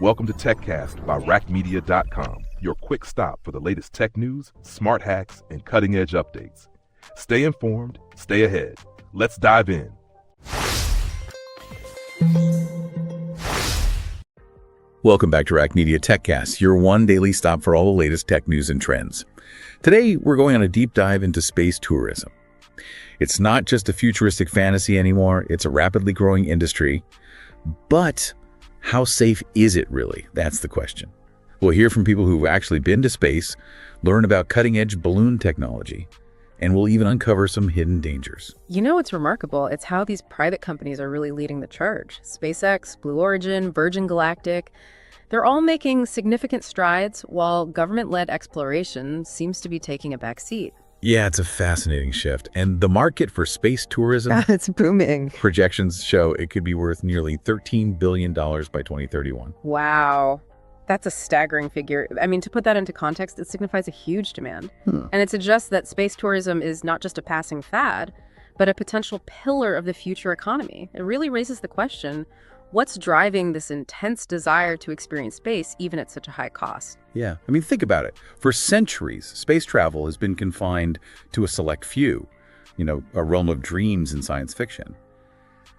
Welcome to TechCast by Raqmedia.com, your quick stop for the latest tech news, smart hacks, and cutting-edge updates. Stay informed, stay ahead. Let's dive in. Welcome back to Raqmedia TechCast, your one daily stop for all the latest tech news and trends. Today, we're going on a deep dive into space tourism. It's not just a futuristic fantasy anymore, it's a rapidly growing industry. But how safe is it really? That's the question. We'll hear from people who've actually been to space, learn about cutting-edge balloon technology, and we'll even uncover some hidden dangers. You know what's remarkable? It's how these private companies are really leading the charge. SpaceX, Blue Origin, Virgin Galactic, they're all making significant strides while government-led exploration seems to be taking a back seat. Yeah, it's a fascinating shift. And the market for space tourism, It's booming. projections show it could be worth nearly $13 billion by 2031. Wow. That's a staggering figure. I mean, to put that into context, it signifies a huge demand. And it suggests that space tourism is not just a passing fad, but a potential pillar of the future economy. It really raises the question, what's driving this intense desire to experience space, even at such a high cost? Yeah, I mean, think about it. For centuries, space travel has been confined to a select few, a realm of dreams in science fiction.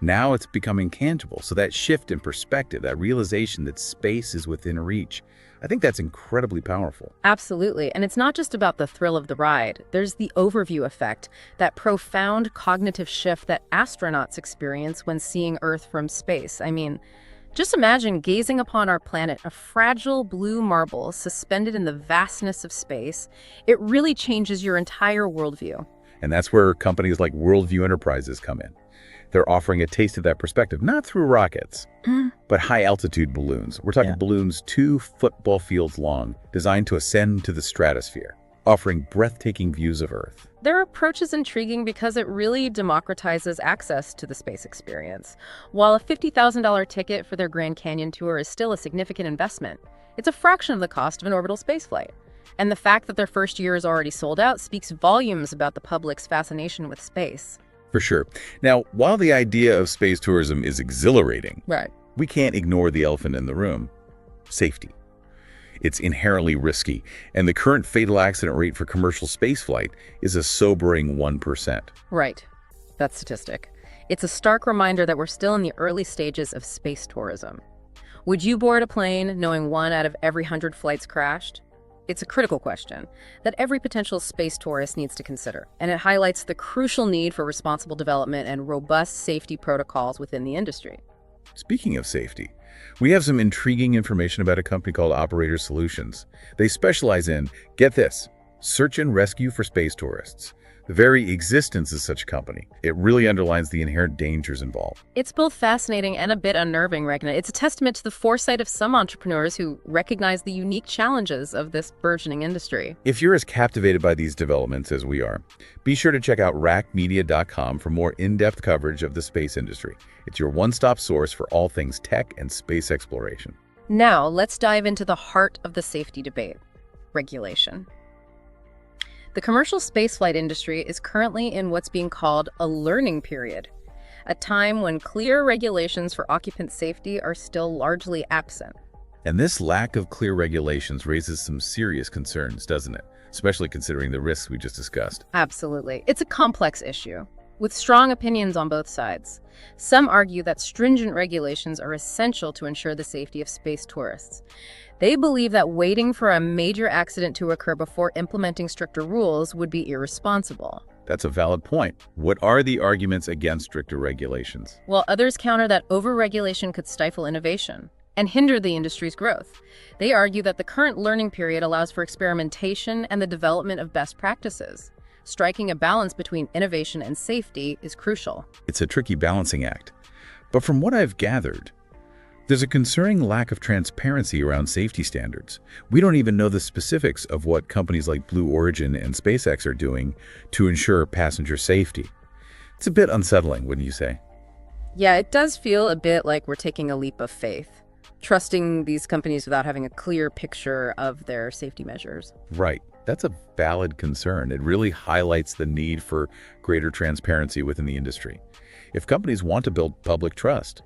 Now it's becoming tangible, so that shift in perspective, that realization that space is within reach, I think that's incredibly powerful. Absolutely. And it's not just about the thrill of the ride. There's the overview effect, that profound cognitive shift that astronauts experience when seeing Earth from space. I mean, just imagine gazing upon our planet, a fragile blue marble suspended in the vastness of space. It really changes your entire worldview. And that's where companies like Worldview Enterprises come in. They're offering a taste of that perspective, not through rockets, but high-altitude balloons. We're talking balloons 2 football fields long, designed to ascend to the stratosphere, offering breathtaking views of Earth. Their approach is intriguing because it really democratizes access to the space experience. While a $50,000 ticket for their Grand Canyon tour is still a significant investment, it's a fraction of the cost of an orbital spaceflight. And the fact that their first year is already sold out speaks volumes about the public's fascination with space. For sure. Now, while the idea of space tourism is exhilarating, we can't ignore the elephant in the room: safety. It's inherently risky, and the current fatal accident rate for commercial spaceflight is a sobering 1%. Right. That statistic. It's a stark reminder that we're still in the early stages of space tourism. Would you board a plane knowing 1 out of every 100 flights crashed? It's a critical question that every potential space tourist needs to consider, and it highlights the crucial need for responsible development and robust safety protocols within the industry. Speaking of safety, we have some intriguing information about a company called Operator Solutions. They specialize in, get this, search and rescue for space tourists. The very existence of such a company, it really underlines the inherent dangers involved. It's both fascinating and a bit unnerving, Regna. It's a testament to the foresight of some entrepreneurs who recognize the unique challenges of this burgeoning industry. If you're as captivated by these developments as we are, be sure to check out Raqmedia.com for more in-depth coverage of the space industry. It's your one-stop source for all things tech and space exploration. Now, let's dive into the heart of the safety debate: regulation. The commercial spaceflight industry is currently in what's being called a learning period, a time when clear regulations for occupant safety are still largely absent. And this lack of clear regulations raises some serious concerns, doesn't it? Especially considering the risks we just discussed. Absolutely. It's a complex issue, with strong opinions on both sides. Some argue that stringent regulations are essential to ensure the safety of space tourists. They believe that waiting for a major accident to occur before implementing stricter rules would be irresponsible. That's a valid point. What are the arguments against stricter regulations? While others counter that over-regulation could stifle innovation and hinder the industry's growth. They argue that the current learning period allows for experimentation and the development of best practices. Striking a balance between innovation and safety is crucial. It's a tricky balancing act. But from what I've gathered, there's a concerning lack of transparency around safety standards. We don't even know the specifics of what companies like Blue Origin and SpaceX are doing to ensure passenger safety. It's a bit unsettling, wouldn't you say? Yeah, it does feel a bit like we're taking a leap of faith, trusting these companies without having a clear picture of their safety measures. Right. That's a valid concern. It really highlights the need for greater transparency within the industry. If companies want to build public trust,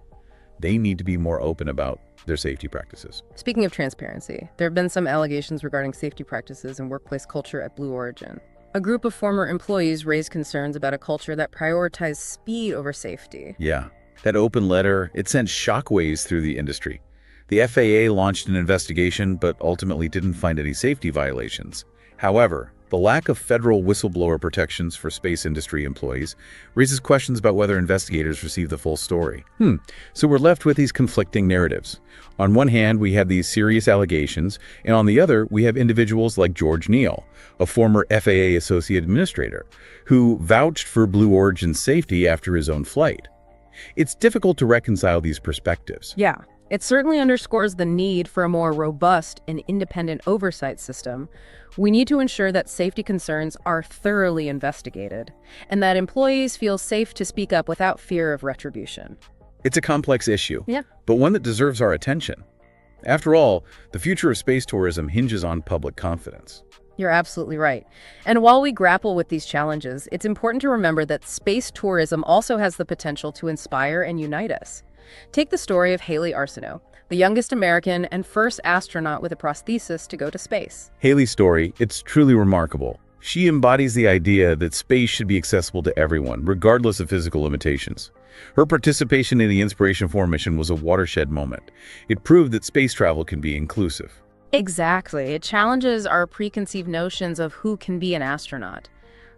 they need to be more open about their safety practices. Speaking of transparency, there have been some allegations regarding safety practices and workplace culture at Blue Origin. A group of former employees raised concerns about a culture that prioritized speed over safety. Yeah, that open letter, it sent shockwaves through the industry. The FAA launched an investigation, but ultimately didn't find any safety violations. However, the lack of federal whistleblower protections for space industry employees raises questions about whether investigators receive the full story. So we're left with these conflicting narratives. On one hand, we have these serious allegations, and on the other, we have individuals like George Neal, a former FAA associate administrator, who vouched for Blue Origin's safety after his own flight. It's difficult to reconcile these perspectives. Yeah, it certainly underscores the need for a more robust and independent oversight system. We need to ensure that safety concerns are thoroughly investigated and that employees feel safe to speak up without fear of retribution. It's a complex issue, Yeah. but one that deserves our attention. After all, the future of space tourism hinges on public confidence. You're absolutely right. And while we grapple with these challenges, it's important to remember that space tourism also has the potential to inspire and unite us. Take the story of Haley Arsenault, the youngest American and first astronaut with a prosthesis to go to space. Haley's story, it's truly remarkable. She embodies the idea that space should be accessible to everyone, regardless of physical limitations. Her participation in the Inspiration 4 mission was a watershed moment. It proved that space travel can be inclusive. Exactly. It challenges our preconceived notions of who can be an astronaut.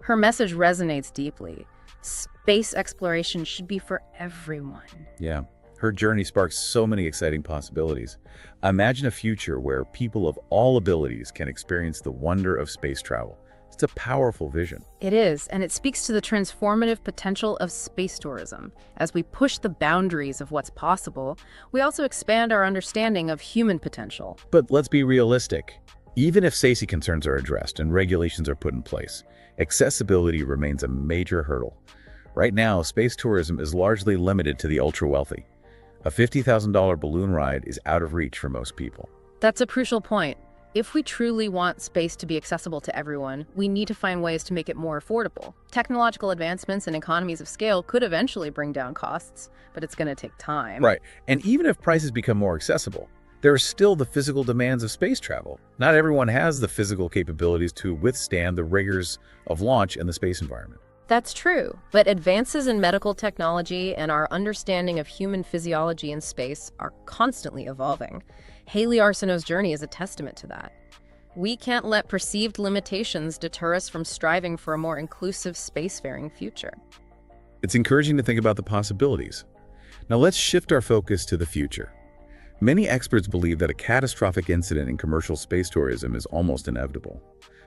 Her message resonates deeply. Space exploration should be for everyone. Yeah, her journey sparks so many exciting possibilities. Imagine a future where people of all abilities can experience the wonder of space travel. It's a powerful vision. It is, and it speaks to the transformative potential of space tourism. As we push the boundaries of what's possible, we also expand our understanding of human potential. But let's be realistic. Even if safety concerns are addressed and regulations are put in place, accessibility remains a major hurdle. Right now, space tourism is largely limited to the ultra-wealthy. A $50,000 balloon ride is out of reach for most people. That's a crucial point. If we truly want space to be accessible to everyone, we need to find ways to make it more affordable. Technological advancements and economies of scale could eventually bring down costs, but it's going to take time. Right, and even if prices become more accessible, there are still the physical demands of space travel. Not everyone has the physical capabilities to withstand the rigors of launch and the space environment. That's true, but advances in medical technology and our understanding of human physiology in space are constantly evolving. Haley Arsenault's journey is a testament to that. We can't let perceived limitations deter us from striving for a more inclusive spacefaring future. It's encouraging to think about the possibilities. Now let's shift our focus to the future. Many experts believe that a catastrophic incident in commercial space tourism is almost inevitable.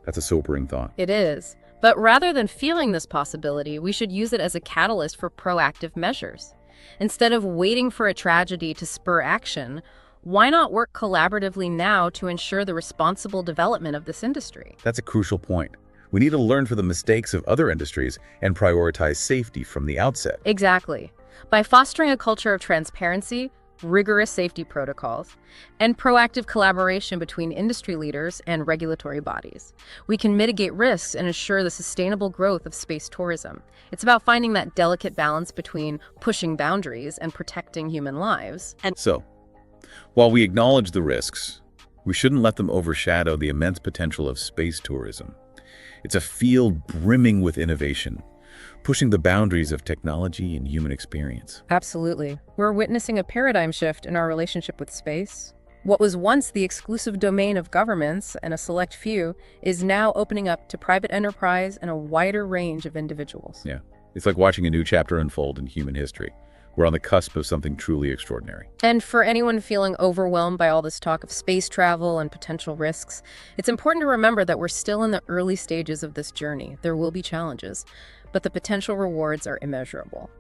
That's a sobering thought. It is. But rather than feeling this possibility, we should use it as a catalyst for proactive measures. Instead of waiting for a tragedy to spur action, why not work collaboratively now to ensure the responsible development of this industry? That's a crucial point. We need to learn from the mistakes of other industries and prioritize safety from the outset. Exactly. By fostering a culture of transparency, rigorous safety protocols, and proactive collaboration between industry leaders and regulatory bodies, we can mitigate risks and ensure the sustainable growth of space tourism. It's about finding that delicate balance between pushing boundaries and protecting human lives. So, while we acknowledge the risks, we shouldn't let them overshadow the immense potential of space tourism. It's a field brimming with innovation, pushing the boundaries of technology and human experience. Absolutely. We're witnessing a paradigm shift in our relationship with space. What was once the exclusive domain of governments and a select few is now opening up to private enterprise and a wider range of individuals. Yeah, it's like watching a new chapter unfold in human history. We're on the cusp of something truly extraordinary. And for anyone feeling overwhelmed by all this talk of space travel and potential risks, it's important to remember that we're still in the early stages of this journey. There will be challenges, but the potential rewards are immeasurable.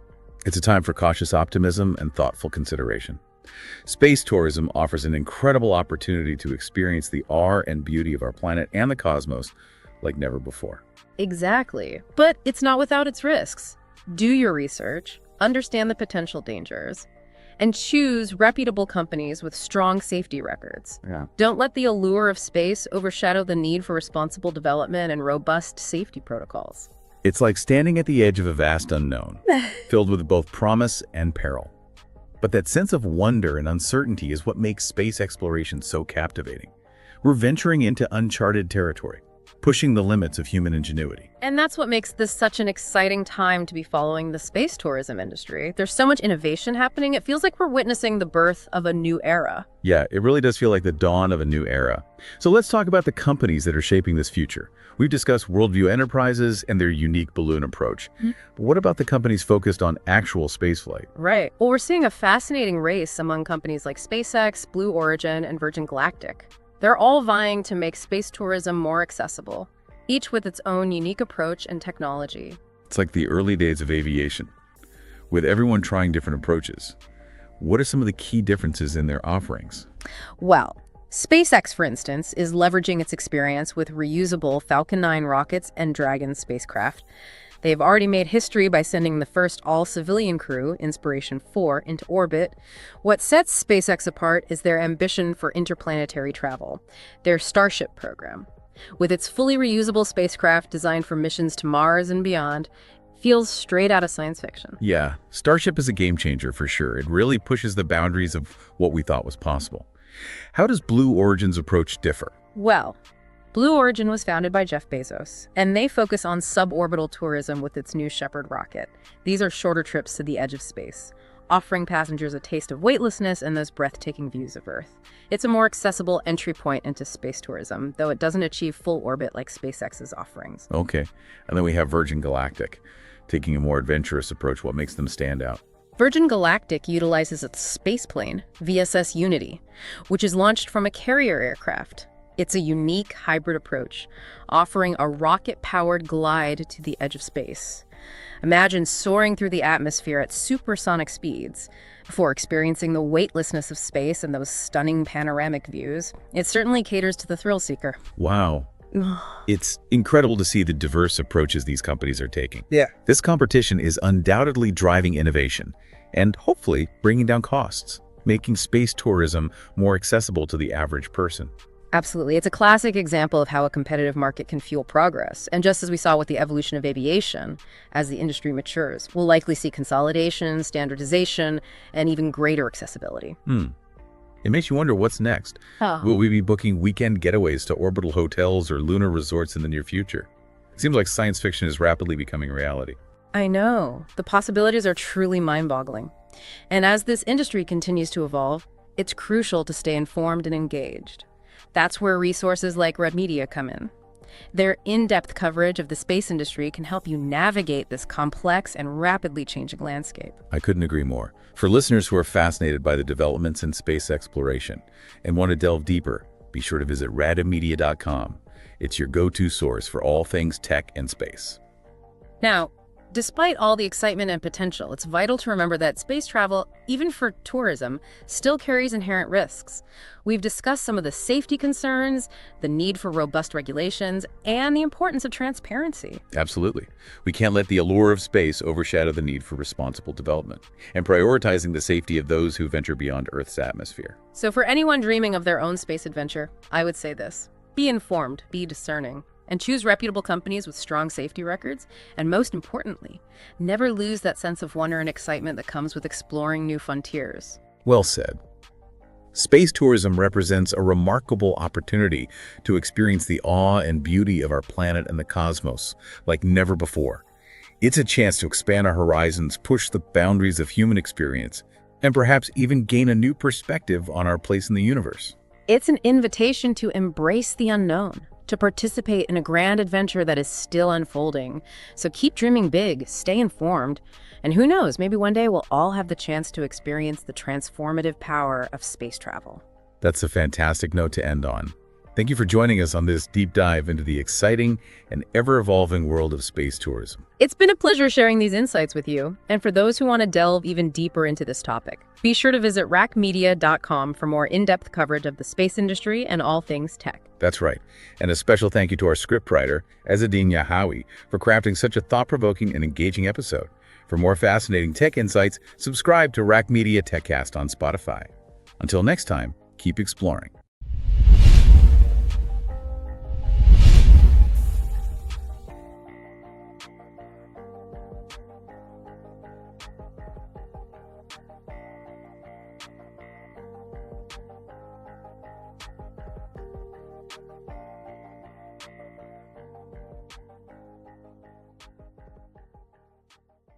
It's a time for cautious optimism and thoughtful consideration. Space tourism offers an incredible opportunity to experience the awe and beauty of our planet and the cosmos like never before. Exactly. But it's not without its risks. Do your research, understand the potential dangers, and choose reputable companies with strong safety records. Yeah. Don't let the allure of space overshadow the need for responsible development and robust safety protocols. It's like standing at the edge of a vast unknown, filled with both promise and peril. But that sense of wonder and uncertainty is what makes space exploration so captivating. We're venturing into uncharted territory, pushing the limits of human ingenuity. And that's what makes this such an exciting time to be following the space tourism industry. There's so much innovation happening, it feels like we're witnessing the birth of a new era. Yeah, it really does feel like the dawn of a new era. So let's talk about the companies that are shaping this future. We've discussed Worldview Enterprises and their unique balloon approach. But what about the companies focused on actual spaceflight? Right. Well, we're seeing a fascinating race among companies like SpaceX, Blue Origin, and Virgin Galactic. They're all vying to make space tourism more accessible, each with its own unique approach and technology. It's like the early days of aviation, with everyone trying different approaches. What are some of the key differences in their offerings? Well, SpaceX, for instance, is leveraging its experience with reusable Falcon 9 rockets and Dragon spacecraft. They've already made history by sending the first all-civilian crew, Inspiration 4, into orbit. What sets SpaceX apart is their ambition for interplanetary travel, their Starship program. With its fully reusable spacecraft designed for missions to Mars and beyond, feels straight out of science fiction. Yeah, Starship is a game changer for sure. It really pushes the boundaries of what we thought was possible. How does Blue Origin's approach differ? Well, Blue Origin was founded by Jeff Bezos, and they focus on suborbital tourism with its New Shepard rocket. These are shorter trips to the edge of space, offering passengers a taste of weightlessness and those breathtaking views of Earth. It's a more accessible entry point into space tourism, though it doesn't achieve full orbit like SpaceX's offerings. Okay, and then we have Virgin Galactic, taking a more adventurous approach. What makes them stand out? Virgin Galactic utilizes its spaceplane, VSS Unity, which is launched from a carrier aircraft. It's a unique hybrid approach, offering a rocket-powered glide to the edge of space. Imagine soaring through the atmosphere at supersonic speeds before experiencing the weightlessness of space and those stunning panoramic views. It certainly caters to the thrill seeker. Wow. It's incredible to see the diverse approaches these companies are taking. Yeah. This competition is undoubtedly driving innovation and hopefully bringing down costs, making space tourism more accessible to the average person. Absolutely. It's a classic example of how a competitive market can fuel progress. And just as we saw with the evolution of aviation, as the industry matures, we'll likely see consolidation, standardization, and even greater accessibility. It makes you wonder what's next. Will we be booking weekend getaways to orbital hotels or lunar resorts in the near future? It seems like science fiction is rapidly becoming reality. I know. The possibilities are truly mind-boggling. And as this industry continues to evolve, it's crucial to stay informed and engaged. That's where resources like Raqmedia come in. Their in-depth coverage of the space industry can help you navigate this complex and rapidly changing landscape. I couldn't agree more. For listeners who are fascinated by the developments in space exploration and want to delve deeper, be sure to visit raqmedia.com. It's your go-to source for all things tech and space. Now, despite all the excitement and potential, it's vital to remember that space travel, even for tourism, still carries inherent risks. We've discussed some of the safety concerns, the need for robust regulations, and the importance of transparency. Absolutely. We can't let the allure of space overshadow the need for responsible development and prioritizing the safety of those who venture beyond Earth's atmosphere. So for anyone dreaming of their own space adventure, I would say this: be informed, be discerning, and choose reputable companies with strong safety records. And most importantly, never lose that sense of wonder and excitement that comes with exploring new frontiers. Well said. Space tourism represents a remarkable opportunity to experience the awe and beauty of our planet and the cosmos like never before. It's a chance to expand our horizons, push the boundaries of human experience, and perhaps even gain a new perspective on our place in the universe. It's an invitation to embrace the unknown, to participate in a grand adventure that is still unfolding. So keep dreaming big, stay informed, and who knows, maybe one day we'll all have the chance to experience the transformative power of space travel. That's a fantastic note to end on. Thank you for joining us on this deep dive into the exciting and ever-evolving world of space tourism. It's been a pleasure sharing these insights with you. And for those who want to delve even deeper into this topic, be sure to visit raqmedia.com for more in-depth coverage of the space industry and all things tech. That's right. And a special thank you to our scriptwriter, Ezzedine Yahawi, for crafting such a thought-provoking and engaging episode. For more fascinating tech insights, subscribe to Raqmedia TechCast on Spotify. Until next time, keep exploring.